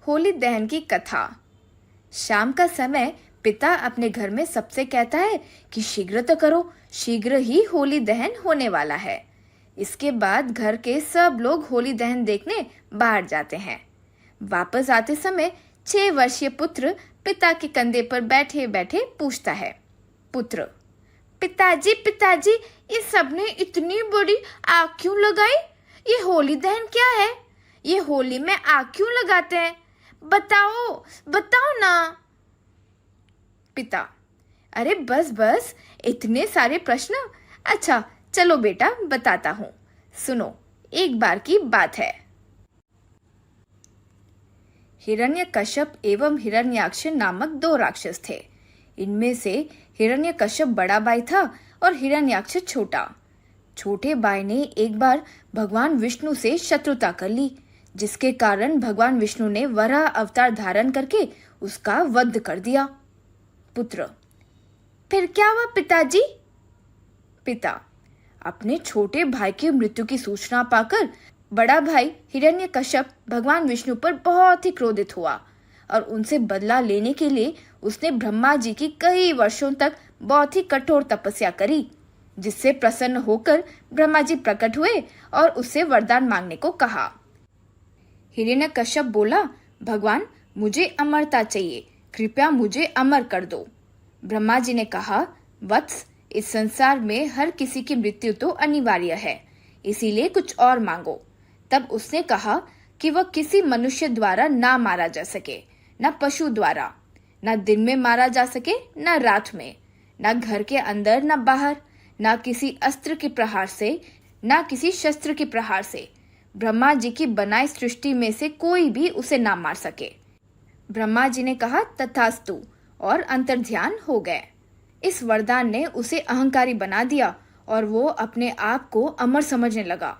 होली दहन की कथा। शाम का समय पिता अपने घर में सबसे कहता है कि शीघ्र तो करो, शीघ्र ही होली दहन होने वाला है। इसके बाद घर के सब लोग होली दहन देखने बाहर जाते हैं। वापस आते समय 6 वर्षीय पुत्र पिता के कंधे पर बैठे बैठे पूछता है। पुत्र: पिताजी पिताजी, ये सबने इतनी बड़ी आग क्यों लगाई? ये होली दहन क्या है? ये होली में आग क्यों लगाते हैं? बताओ बताओ ना। पिता: अरे बस बस, इतने सारे प्रश्न। अच्छा चलो बेटा, बताता हूँ, सुनो। एक बार की बात है। हिरण्यकश्यप एवं हिरण्याक्ष नामक 2 राक्षस थे। इनमें से हिरण्यकश्यप बड़ा भाई था और हिरण्याक्ष छोटा। छोटे भाई ने एक बार भगवान विष्णु से शत्रुता कर ली, जिसके कारण भगवान विष्णु ने वराह अवतार धारण करके उसका वध कर दिया। पुत्र: फिर क्या हुआ पिताजी? पिता: अपने छोटे भाई की मृत्यु की सूचना पाकर बड़ा भाई हिरण्यकश्यप भगवान विष्णु पर बहुत ही क्रोधित हुआ और उनसे बदला लेने के लिए उसने ब्रह्मा जी की कई वर्षों तक बहुत ही कठोर तपस्या करी, जिससे प्रसन्न होकर ब्रह्मा जी प्रकट हुए और उससे वरदान मांगने को कहा। हिरण्यकश्यप बोला, भगवान मुझे अमरता चाहिए, कृपया मुझे अमर कर दो। ब्रह्मा जी ने कहा, वत्स, इस संसार में हर किसी की मृत्यु तो अनिवार्य है, इसीलिए कुछ और मांगो। तब उसने कहा कि वह किसी मनुष्य द्वारा ना मारा जा सके, न पशु द्वारा, न दिन में मारा जा सके न रात में, न घर के अंदर न बाहर, न किसी अस्त्र के प्रहार से न किसी शस्त्र के प्रहार से। ब्रह्मा जी की बनाई सृष्टि में से कोई भी उसे ना मार सके। ब्रह्मा जी ने कहा तथास्तु और अंतर्ध्यान हो गए। इस वरदान ने उसे अहंकारी बना दिया और वो अपने आप को अमर समझने लगा।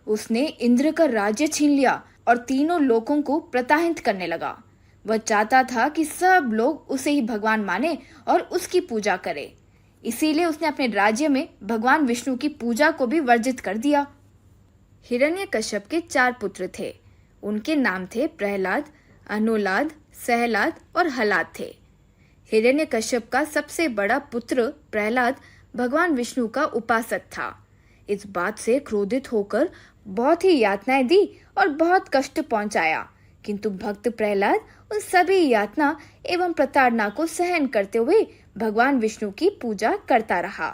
उसने इंद्र का राज्य छीन लिया और तीनों लोकों को प्रताड़ित करने लगा। वह चाहता था कि सब लोग उसे ही भगवान माने और उसकी पूजा करें। इसीलिए उसने अपने राज्य में भगवान विष्णु की पूजा को भी वर्जित कर दिया। हिरण्यकश्यप के 4 पुत्र थे। उनके नाम थे प्रहलाद, अनुलाद, सहलाद और हलाद थे। हिरण्यकश्यप का सबसे बड़ा पुत्र प्रहलाद भगवान विष्णु का उपासक था। इस बात से क्रोधित होकर बहुत ही यातनाएं दी और बहुत कष्ट पहुंचाया, किंतु भक्त प्रहलाद उन सभी यातना एवं प्रताड़ना को सहन करते हुए भगवान विष्णु की पूजा करता रहा।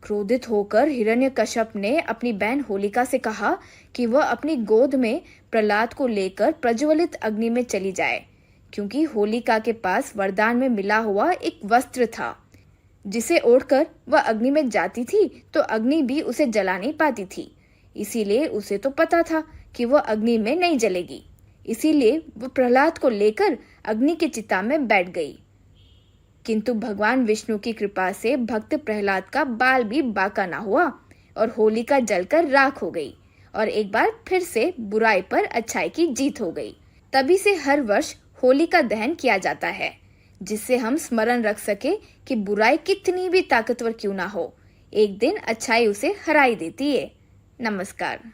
क्रोधित होकर हिरण्यकश्यप ने अपनी बहन होलिका से कहा कि वह अपनी गोद में प्रहलाद को लेकर प्रज्वलित अग्नि में चली जाए, क्योंकि होलिका के पास वरदान में मिला हुआ एक वस्त्र था, जिसे ओढ़कर वह अग्नि में जाती थी तो अग्नि भी उसे जला नहीं पाती थी। इसीलिए उसे तो पता था कि वह अग्नि में नहीं जलेगी, इसीलिए वह प्रहलाद को लेकर अग्नि की चिता में बैठ गई। किंतु भगवान विष्णु की कृपा से भक्त प्रहलाद का बाल भी बाका ना हुआ और होलिका जलकर राख हो गई और एक बार फिर से बुराई पर अच्छाई की जीत हो गई। तभी से हर वर्ष होलिका दहन किया जाता है, जिससे हम स्मरण रख सके कि बुराई कितनी भी ताकतवर क्यों ना हो, एक दिन अच्छाई उसे हराई देती है। नमस्कार।